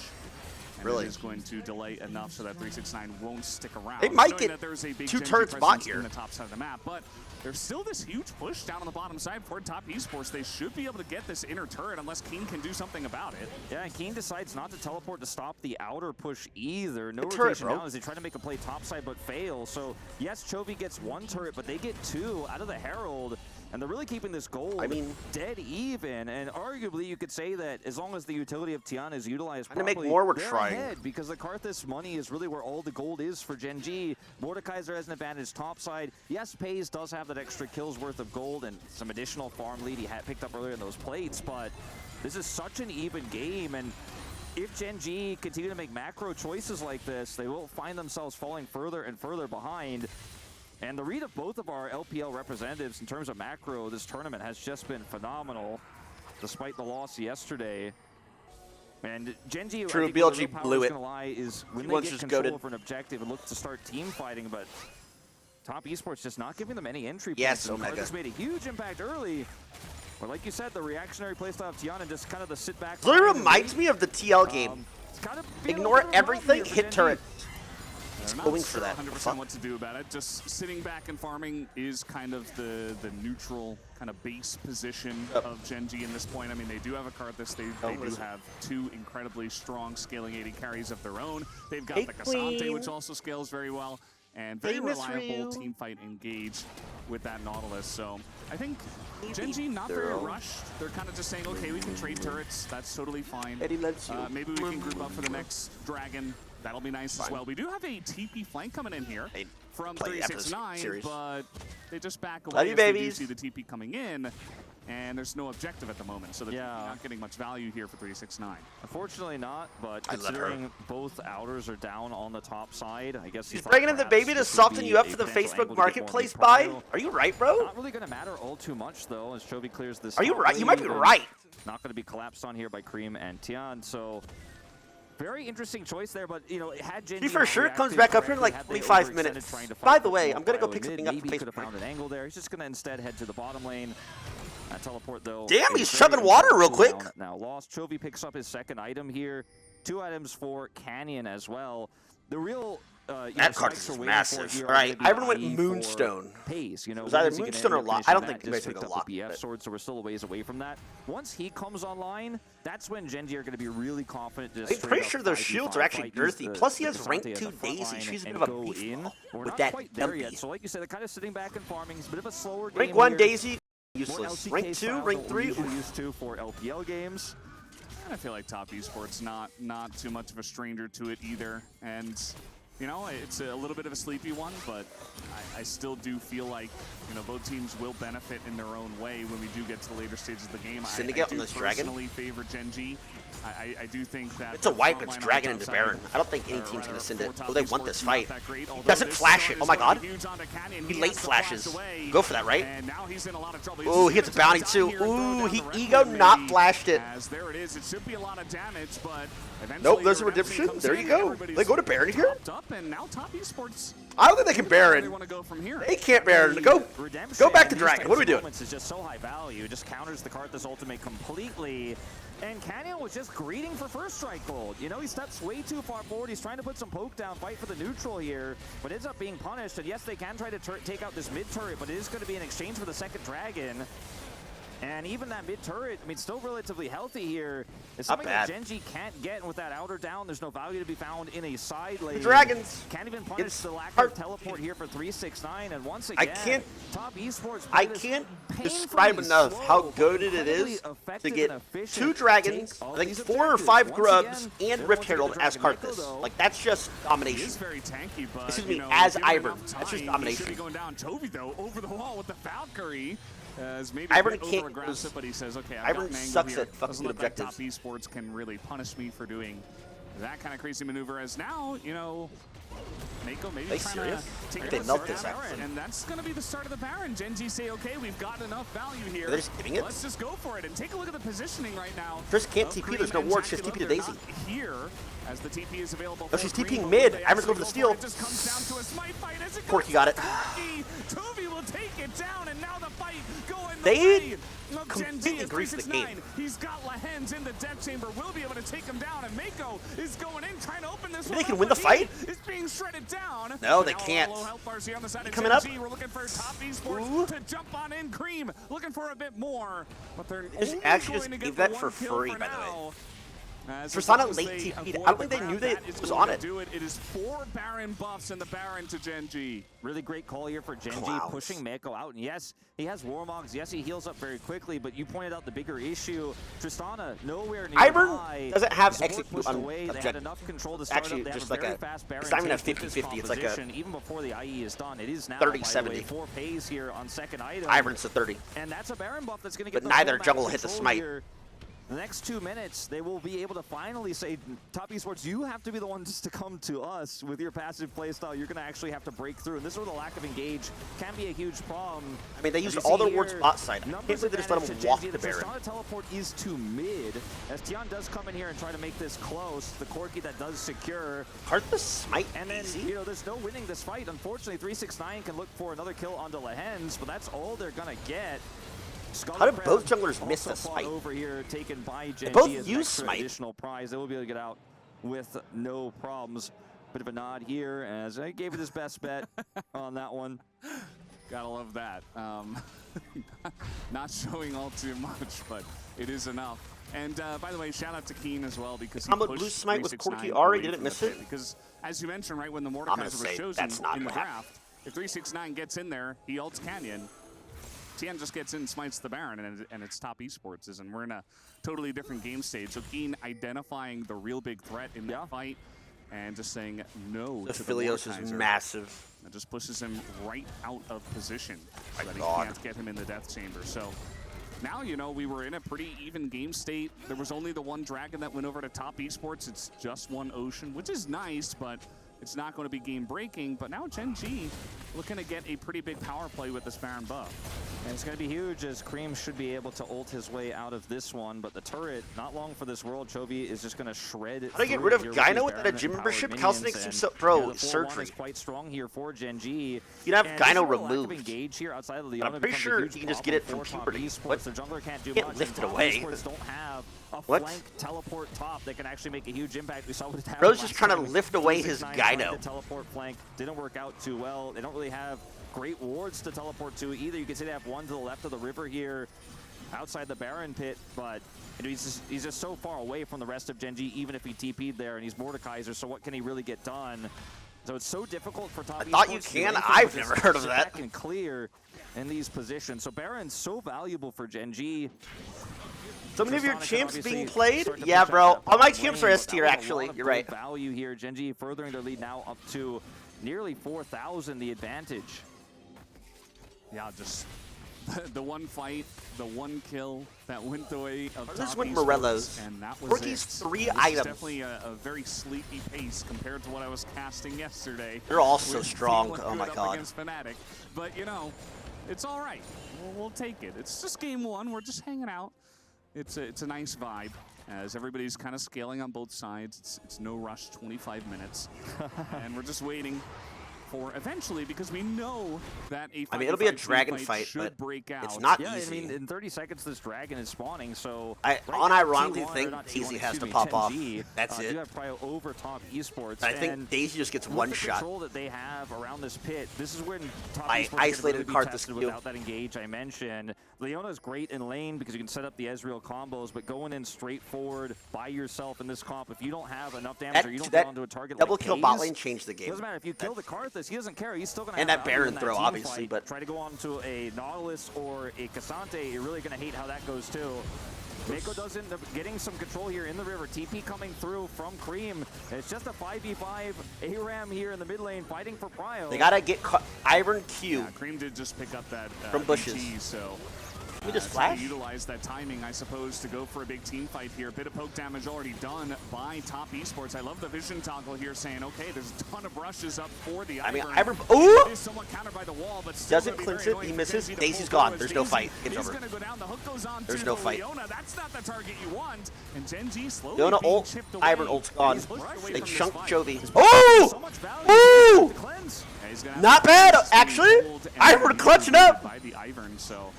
And Really? it is going to delay enough so that 369 won't stick around. They might Knowing get that there's a big 2 Gen.G turrets bot presence here. in the top side of the map, but there's still this huge push down on the bottom side for Top Esports. They should be able to get this inner turret unless King can do something about it. Yeah, and Keen decides not to teleport to stop the outer push either. No Good turret, rotation bro. down as they try to make a play topside but fail. So, yes, Chovy gets 1 turret, but they get 2 out of the Herald. And they're really keeping this gold I mean- dead even. And arguably, you could say that as long as the utility of Tian is utilized Trying to make properly, more, we're they're trying. ahead because the Karthus money is really where all the gold is for Gen.G. Mordekaiser has an advantage topside. Yes, Pays does have that extra kills worth of gold and some additional farm lead he had picked up earlier in those plates, but this is such an even game. And if Gen.G continue to make macro choices like this, they will find themselves falling further and further behind. And the read of both of our LPL representatives in terms of macro this tournament has just been phenomenal, despite the loss yesterday. And Gen.G, True, I think where the BLG real power blew is it. gonna lie is when He they once get just control goated. over an objective and look to start team fighting, but Top Esports just not giving them any entry Yes, points. And Omega. Karthus made a huge impact early. But like you said, the reactionary playstyle of Tiana and just kind of the sit back. Literally reminds me of the TL game. It's kind of being a Ignore little bit of a everything, problem here hit for turret. Gen.G. He's They're going not for sure that. 100% what to do about it. Just sitting back and farming is kind of the neutral kind of base position of Gen.G in this point. I mean, they do have a Karthus. They do have two incredibly strong scaling AD carries of their own. They've got Hey, the Cassante, Queen. which also scales very well. And very Famous reliable Ryu. team fight engage with that Nautilus. So I think Gen.G not very Thorough. rushed. They're kind of just saying, okay, we can trade turrets. That's totally fine. Eddie loves you. Maybe we can group up for the next dragon. That'll be nice as well. We do have a TP flank coming in here Hey, from play after this 369, series. but they just back away Love you, as they do babies. see the TP coming in, and there's no objective at the moment, so they're not getting much value here for 369. Unfortunately not, but I let her. considering both outers are down on the top side, I guess He's bringing in the baby to soften you up for the Facebook Marketplace buy. Are you right, bro? Not really going to matter all too much, though, as Chovy clears this. Are you top right? You might be lane, and right. Not going to be collapsed on here by Cream and Tian, so very interesting choice there, but, you know, had Gen.G He for sure comes back up here in like 25 minutes. By the way, I'm going to go pick something up from Maybe could have Facebook. found an angle there. He's just going to instead head to the bottom lane. That teleport, though. Damn, is he's very chugging water real important. quick. Now lost. Chovy picks up his second item here. 2 items for Canyon as well. The real That card is massive. All right, Ivan went Moonstone. Pace, you know, It was when either is he gonna Moonstone or end up Lot. I don't finishing think that? he's Just gonna picked go up the Lot, BF but- sword, so we're still a ways away from that. Once he comes online, that's when Gen.G are going to be really confident. Just I'm pretty sure those shields are actually girthy. Plus, he has rank 2 Daisy. She's a bit of a beast with that dumpy. So like you said, they're kind of sitting back and farming. It's a bit of a slower game. Rank 1 here. Daisy, More useless. LCK Rank 2, styles rank than we're 3, usually used to for LPL games. And I feel like Top Esports not too much of a stranger to it either, and you know, it's a little bit of a sleepy one, but I still do feel like, you know, both teams will benefit in their own way when we do get to the later stages of the game. Syndicate I do on this dragon? personally favor Gen.G. I do think that It's a wipe. It's frontline Dragon on into the Baron. outside, I don't think any or team's going rather, to send it. for Top Oh, they want Esports, this not fight. that great, although Doesn't this flash start it. is Oh my going to god. be huge onto Canyon. He He late has to flash flashes. away, Go for that, right? and now he's in a lot of trouble. Ooh, he hits a bounty too. Ooh, he ego not flashed it. As there it is. It should be a lot of damage, but eventually Nope, there's the a redemption. comes There in, you go. everybody's They go to Baron here? popped up, and now Top Esports. I don't think they can Where they Baron. want to go from here. They can't Baron. Go back to Dragon. What are we doing? It's just so high value. Just counters the Karthus ultimate completely. And Canyon was just greeting for first strike gold. You know, he steps way too far forward. He's trying to put some poke down, fight for the neutral here, but ends up being punished. And yes, they can try to take out this mid turret, but it is going to be in exchange for the second dragon. And even that mid turret, I mean, still relatively healthy here. It's something that bad. Gen.G can't get, and with that outer down, there's no value to be found in a side lane. The Dragons. Can't even punish It's the lack hard. of teleport here for 369, and once again, Top Esports I played this can't painfully describe enough slow, how but goaded it incredibly is to effective get and efficient 2 dragons, take of I think these 4 or objectives. 5 Once grubs, again, and they Rift won't get Herald the as Dragon Echo, Karthus. though. Like, that's just He domination. is very tanky, but Excuse you me, know, as given Ivern. enough That's time, just he should domination. be going down. Chovy though over the wall with the Valkyrie. As maybe Ivern a bit can't- over-aggressive, but he says, okay, I've got Ivern an angle sucks here. at fucking Doesn't look like Top objectives. Esports can really punish me for doing that kind of crazy maneuver. As now, you know, Mako maybe They trying serious? to take I it think they to milk the this Baron, actually. and that's going to be the start of the Baron. Gen.G say, okay, we've got enough value here. They're just giving it? Let's just go for it and take a look at the positioning right now. Chris can't of TP, Cream there's no and ward, Jackie she's TP to Love. Daisy. They're not here as the TP is available. Oh, for she's Cream, TPing but mid. they Ivern's going for actually the go steal. It just comes down to a smite fight as it Corky goes got it. Corky. Toby will take it down, and now the fight going the They way of Gen.G completely as greased the 369. game. He's got Lahens in the death chamber, will be able to take him down, and Mako is going in, trying to open this Maybe one they can up, win the but fight? he is being shredded down. No, But they now can't. low health bars here on the side of Coming up. Gen.G. We're looking for Top Esports Ooh. to jump on in. Cream looking for a bit more, but they're Just only actually going just to gave get that the for one kill free, for by the way. now. As Tristana long as late they TP'd. avoid I don't think the they knew grab, that is was going on to it. do it. It is 4 Baron buffs and the Baron to Gen.G. Really great call here for Gen.G, Clowns. pushing Mako out. And yes, he has Warmogs. Yes, he heals up very quickly, but you pointed out the bigger issue. Tristana, nowhere near Ivern doesn't have Zord execute pushed on away. They had objective. enough control to start Actually, up. They just have a like very a- fast Baron it's not even a take with this 50-50, it's like a composition, even before the IE is done. It is now, 30-70. by the way, 4 pays here on second item. Ivern's to 30. And that's a Baron buff that's going to get But the neither full back jungle hit the control smite. here. the next 2 minutes, they will be able to finally say, Top Esports, you have to be the ones to come to us with your passive playstyle. You're going to actually have to break through. And this is where the lack of engage can be a huge problem. I mean, they used all their wards bot side. I can't believe they just let him walk the Baron. The teleport is to mid, as Tian does come in here and try to make this close. The Corki that does secure. Hard to smite And then, easy. you know, there's no winning this fight. Unfortunately, 369 can look for another kill onto Lehens, but that's all they're going to get. How did both junglers miss the smite? Over here, taken by Gen.G both as use extra smite. additional prize. They will be able to get out with no problems. Bit of a nod here as I gave it his best bet on that one. Gotta love that. Not showing all too much, but it is enough. And by the way, shout out to Keen as well because he Combo pushed blue smite with 369 Corki Ari, away didn't from miss the it? pit. Because as you mentioned, right, when the gonna Mordekaiser was say chosen that's not in the what happened. draft, if 369 gets in there, he ults Canyon. Tian just gets in and smites the Baron, and it's Top Esports, and we're in a totally different game stage. So Keen identifying the real big threat in that fight and just saying no The to Philios the is Mordekaiser. massive. That just pushes him right out of position so My that he God. can't get him in the death chamber. So now, you know, we were in a pretty even game state. There was only the one Dragon that went over to Top Esports. It's just one Ocean, which is nice, but it's not going to be game-breaking. But now Gen.G looking to get a pretty big power play with this Baron buff. And it's going to be huge as Cream should be able to ult his way out of this one. But the turret, not long for this world. Chovy is just going to shred it. How do you get rid of Gyno without a gym membership? Calisthenics seems so... Bro, surgery. Is quite strong here for Gen.G. You'd have And Gyno just a lack of removed. engage here outside of the But I'm pretty sure you can just get it from puberty. What? The jungler can't do Can't much. lift and it Top away. Esports don't have a What? flank teleport top that can actually make a huge impact. We saw what happened Bro's last just trying to time. lift away his 369 tried Gyno. to teleport flank didn't work out too well. They don't really have great wards to teleport to either. You can see they have one to the left of the river here outside the Baron pit, but you know, he's just so far away from the rest of Gen.G, even if he TP'd there, and he's Mordekaiser, so what can he really get done? So it's so difficult for Top I thought you Esports to do can. anything I've but just never heard of sit that. back and clear in these positions. So Baron's so valuable for Gen.G. So many of your Tristana can champs obviously being played? start to Yeah, push out bro. that All my bottom champs lane, are but S that tier, was a actually. lot of You're good right. Value here. Gen.G furthering their lead now up to nearly 4,000, the advantage. Yeah, just the one fight, the one kill that went the way of This Top went Esports, Morello's. and that was Corki's it. 3 This is items. definitely a very sleepy pace compared to what I was casting yesterday. They're all so with strong. Feeling Oh my good up God. Against Fnatic. But you know, it's all right. We'll take it. It's just game one. We're just hanging out. It's a nice vibe as everybody's kind of scaling on both sides. It's no rush, 25 minutes, and we're just waiting for eventually, because we know that a I mean, it'll be a 5v5 dragon team fight, should but break out. it's not Yeah, easy. I mean, in 30 seconds, this dragon is spawning, so... I right now, unironically T1 think or not Daisy T1, has excuse to me, pop off. Gen.G, That's do it. have prio over Top Esports. I think and Daisy just gets with one the shot. control that they have around this pit, this is when Top I Esports can isolated really be card this tested skill. without that engage I mentioned. Leona's great in lane because you can set up the Ezreal combos, but going in straight forward by yourself in this comp, if you don't have enough damage or you don't get onto a target double like kill bot Hayes, lane changed the game. doesn't matter if you kill the Karthus, he doesn't care. He's still gonna And have that value Baron in throw, team obviously, fight. but- Try to go on to a Nautilus or a Cassante, you're really gonna hate how that goes too. Mako does end up getting some control here in the river. TP coming through from Cream. It's just a 5v5 ARAM here in the mid lane fighting for Prio. They gotta get Iron Q. Yeah, Cream did just pick up that From bushes. BT, so we just trying flash? to utilize that timing, I suppose, to go for a big team fight here. Bit of poke damage already done by Top Esports. I love the vision toggle here saying, okay, there's a ton of brushes up for the I mean, Ivern. ooh! It is somewhat countered by the wall, but still Doesn't gonna be cleanse very it, he annoying for misses. Gen.G to Daisy's pull gone. through There's as no Daisy fight. Game's is over. gonna go down. The hook goes on There's to no fight. Leona. That's not the target you want. And Gen.G slowly Leona being ult, chipped away. Ivern ult's gone. He's pushed away They from this chunked fight. Chovy. So Oh! much value Ooh! to cleanse. Yeah, he's gonna have Not to bad, just be actually. pulled and Ivern then clutching up. by the Ivern, so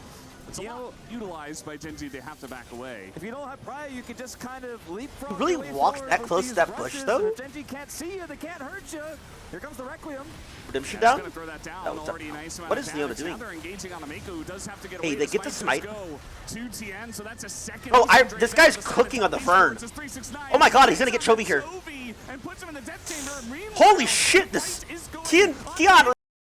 it's a lot utilized by Gen.G. They have to back away. If you don't have Prio, you could just kind of leapfrog. He really your way walks forward that with close to these that bush, brushes, though? and if Gen.G can't see you, they can't hurt you. Here comes the Requiem. Redemption Yeah, he's down? gonna throw that down. That was Already tough. a nice amount What of is Leona damage. doing? Now they're engaging on a Mako who does have to get Hey, away. they get the Smite smite. does go to Tien, so that's a second. Oh, Ocean Drake this down guy's the side of cooking on the Top fern. Esports. It's 369. Oh my God, he's gonna get Chovy here. And puts him in the death chamber. Meanwhile, Holy shit, this Tian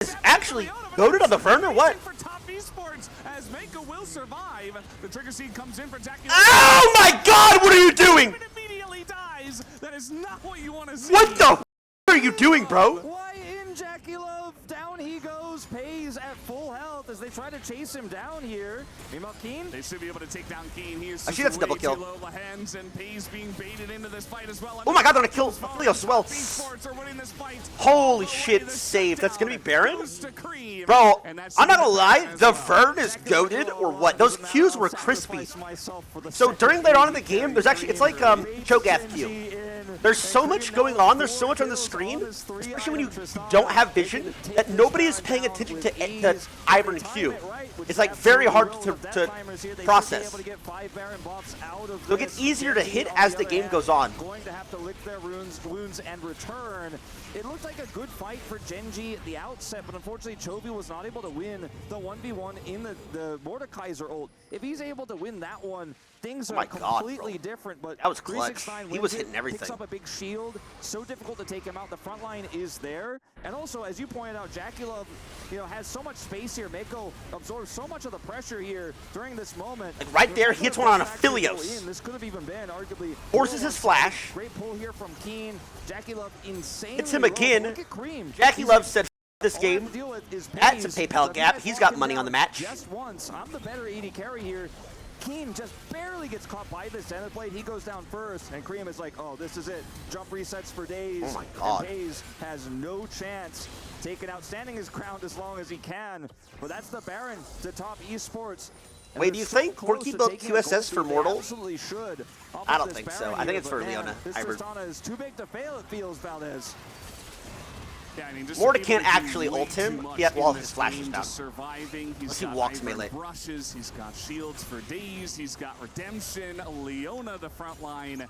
is actually goated on the Fern or what? For Top Esports, as Mako will survive. The trigger seed comes in for Jackie. Oh my God, what are you doing? And immediately dies. That is not what you want to see. What the f are you doing, bro? Why in Jackie Love? Down he goes. goes FaZe at full health as they try to chase him down here. Meanwhile, Keen. They should be able to take down Keen here. Actually, that's a double kill. Hands and FaZe being baited into this fight as well. Oh my god, they're gonna kill Helios as well. Esports are winning this fight. Holy shit, save. That's gonna be Baron? Goes to Cream. Bro, And that's I'm not gonna lie, as the well. Vern is goated or what? Those Qs were crispy. So during later on in the game, there's actually, it's like Cho'Gath Q. There's so much going on, there's so much on the screen, especially when you don't have vision, that nobody is paying attention to Ivern Q. It's like very hard to process. So it gets easier to hit as the game goes on. Going to have to lick their wounds and return. It looked like a good fight for Gen.G at the outset, but unfortunately Chovy was not able to win the 1v1 in the Mordekaiser ult. If he's able to win that one, things are completely different. But that was clutch. He was hitting everything. Picks up a big shield. So difficult to take him out. The front line is there. And also, as you pointed out, JackeyLove, has so much space here. Mako absorbs so much of the pressure here during this moment. Like right there, he hits one on a Philios. This could have even been arguably forces his flash. Great pull here from Keen. JackeyLove insane. It's him again. JackeyLove said, F this game. That's a PayPal gap. He's got money on the match. Just once. I'm the better AD carry here. Keen just barely gets caught by this Zenith Blade. He goes down first, and Cream is like, oh, this is it. Jump resets for days. Oh my god. And FaZe has no chance. Taking out, standing his ground as long as he can. But that's the Baron to top Esports. And wait, do you think Corky built QSS for Mortal? Absolutely should. I don't think so. I think it's for Leona. This Tristana is too big to fail, it feels, Valdez. Yeah, I mean, Morta can't actually ult him yet while his flash is down. Surviving. Unless he walks melee. Brushes. He's got shields for days. He's got redemption. Leona, the front line.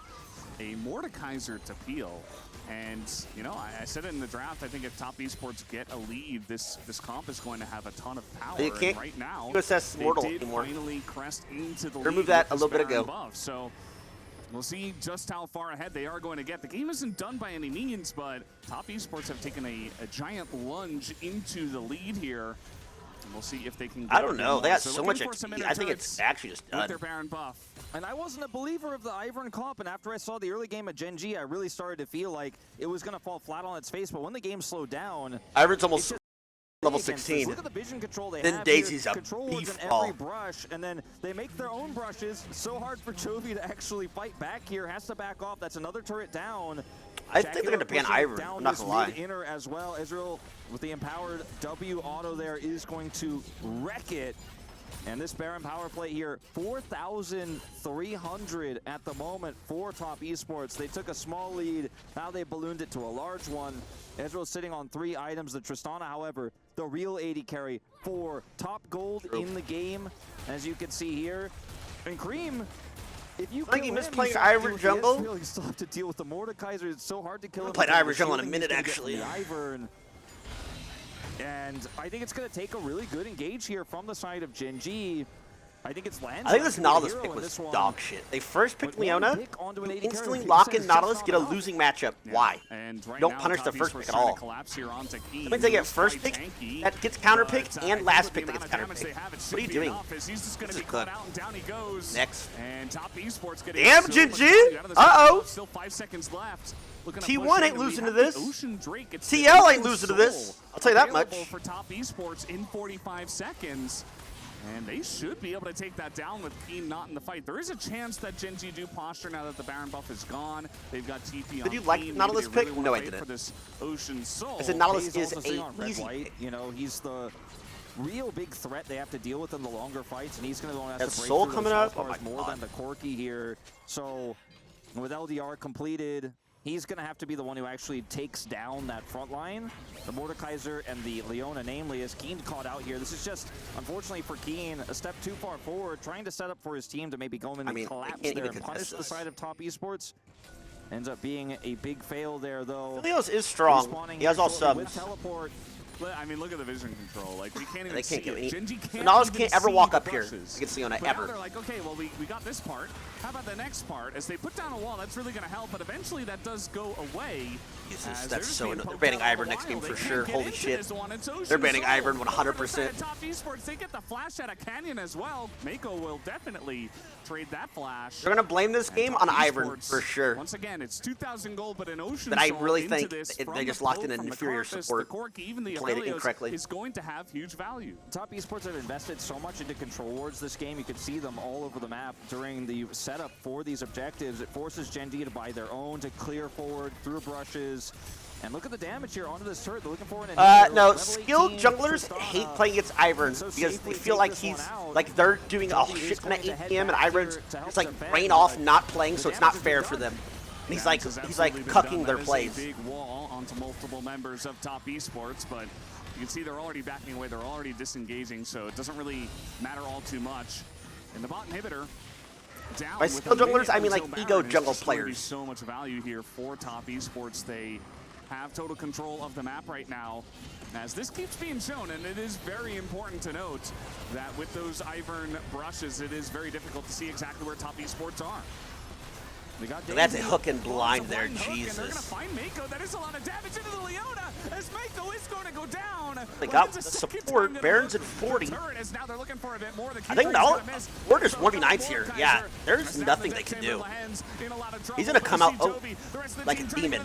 A Mordekaiser to peel. And, I said it in the draft, I think if top esports get a lead, this comp is going to have a ton of power. They can't right now, QSS Mortal they did anymore. finally crest into the Remove lead that with a little this bit ago. Baron buff. So we'll see just how far ahead they are going to get. The game isn't done by any means, but top esports have taken a giant lunge into the lead here. And we'll see if they can get I don't know. They got so so much much XP. I think it's actually just with done. their Baron buff. And I wasn't a believer of the Ivern comp, and after I saw the early game of Gen.G, I really started to feel like it was going to fall flat on its face, but when the game slowed down... Ivern's almost level 16. Look at the vision control they Then have Daisy's here. a Control words beef in ball. every brush, and then they make their own brushes. So hard for Chovy to actually fight back here. Has to back off. That's another turret down. I think they're going to ban Ivern, I'm not going to lie. Inner as well. Israel with the empowered W auto there is going to wreck it. And this Baron power play here, 4,300 at the moment for top esports. They took a small lead, now they ballooned it to a large one. Ezreal's sitting on 3 items. The Tristana, however, the real AD carry for top gold in the game, as you can see here. And Cream, if you think he missed playing Ivern jungle. You still have to deal with the Mordekaiser. It's so hard to kill him. Played Ivern jungle in a minute, actually. Ivern. And I think it's going to take a really good engage here from the side of Gen.G. I think it's Lance. I think this Nautilus pick was dog shit. They first picked Leona, instantly lock in Nautilus, get a losing matchup. Why? And right Don't now, punish the top first esports pick at trying to all. collapse here onto Keen. That means they get Looks first quite pick tanky, that gets counterpicked but, and I last think pick with that the gets amount of damage they counterpicked. have, it What should are you be doing? enough as he's just going to This be is caught good. out, and down he goes. Next. And top esports getting Damn, so Gen.G. much value out of this Uh-oh. matchup. Still 5 seconds left. Looking to T1 push ain't in, losing we to have this. the Ocean Drake. It's TL the ain't Ocean losing to Soul this. I'll tell you that available much. for top esports in 45 seconds. And they should be able to take that down with Keen not in the fight. There is a chance that Gen.G do posture now that the Baron buff is gone. They've got TP on Did you like Keen. Nautilus Maybe they pick? really No, I wanna wait didn't. for this Ocean Soul. I said Nautilus He's is also sitting a on red easy white. pick. He's the real big threat they have to deal with in the longer fights, and he's going to have That to break Soul through coming those up? Oh health bars my more God. than the Corky here. So with LDR completed, he's going to have to be the one who actually takes down that front line. The Mordekaiser and the Leona, namely, as Keen caught out here. This is just, unfortunately for Keen, a step too far forward, trying to set up for his team to maybe go in and collapse can't there even and punish contest the this. side of top esports. Ends up being a big fail there, though. Helios is strong. Respawning He has all shortly with subs. teleport. I mean, look at the vision control. Like, we can't even They see can't get it. any. Gen.G can't Nautilus even can't ever see walk the up here brushes. against Leona, But now ever. they're like, okay, well, we got this part. How about the next part? As they put down a wall, that's really going to help, but eventually that does go away. Jesus, as that's just so being annoying. They're poked banning out all Ivern the next game while. for They sure. can't get Holy into shit. this one. It's Ocean They're banning Soul. Ivern Over 100%. to Top esports, they get the flash out of Canyon as well. Mako will definitely trade that flash. They're going to blame this And game Top on Ivern Esports, for sure. Once again, it's 2,000 gold, but an Ocean But I Soul really into think this they from just the locked in poke, an from the inferior Karthus, support the Corki, even the plan. played it Helios incorrectly. is going to have huge value. Top Esports have invested so much into control wards this game. You could see them all over the map during the setup for these objectives. It forces Gen.G to buy their own, to clear forward through brushes. And look at the damage here onto this turret. They're looking for an No, skilled junglers hate playing against Ivern because they feel like they're doing a shit ton of APM and Ivern's just like brain off not playing, so it's not fair for them. And he's like cucking their plays. That is a big wall onto multiple members of Top Esports, but you can see they're already backing away. They're already disengaging, so it doesn't really matter all too much. And the bot inhibitor down. By skilled junglers, I mean like ego jungle players. players. So much value here for Top Esports. They have total control of the map right now. As this keeps being shown, and it is very important to note that with those Ivern brushes, it is very difficult to see exactly where Top Esports are. That's a hook and blind there, Jesus. They're going to find Mako. That is a lot of damage into the Leona, as Mako is going to go down. They got the support. Baron's at 40. Now they're looking for a bit more. I think now we're just 1v9s here. Yeah, there's nothing they can do. He's going to come out like a demon.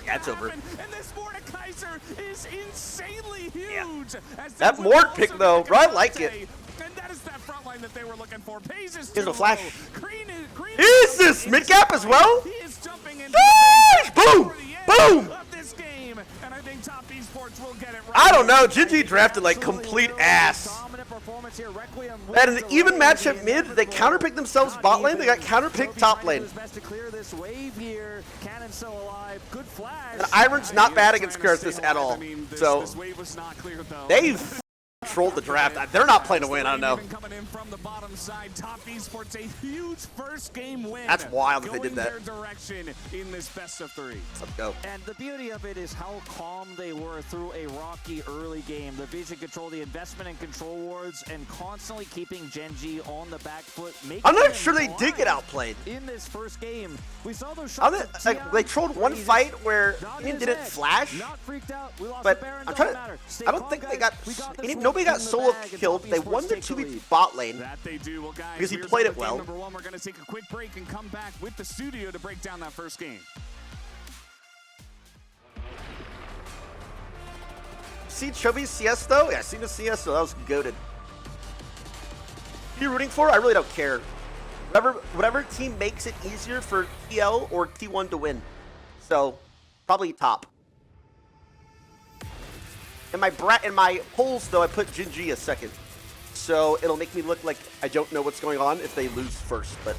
Yeah, it's over. And this Mordekaiser is insanely huge. Yeah. That Mord pick, though, bro, I like it. And that is that front line that they were looking for. Pays is Here's a flash. Green is this mid-gap as well? He is jumping into boom! Boom! of this game, and I think Top Esports will get it right. I don't know. Gen.G drafted like complete ass. And in the even matchup mid, they counterpicked themselves bot lane. They got counterpicked top lane. And Ivern's not bad against Karthus at all. So they've controlled the draft. They're not playing to win. I don't know. Coming in from the bottom side, Top Esports a huge first game win. That's wild that they did that. Their direction in this best of 3. Let's go. And the beauty of it is how calm they were through a rocky early game. The vision control, the investment in control wards, and constantly keeping Gen.G on the back foot. I'm not sure they did get outplayed. In this first game, we saw those shots. They trolled one fight where Ian didn't flash, but I'm trying to. I don't think they got. Nobody got solo killed. They won the 2v bot lane That they do. Well, guys, because he played it well. Number 1, we're going to take a quick break and come back with the studio to break down that first game. See Chubby's CS though? Yeah, I seen the CS though. That was goated. Who are you rooting for? I really don't care. Whatever team makes it easier for TL or T1 to win. So, probably top. In my polls though, I put Gen.G as second. So it'll make me look like I don't know what's going on if they lose first, but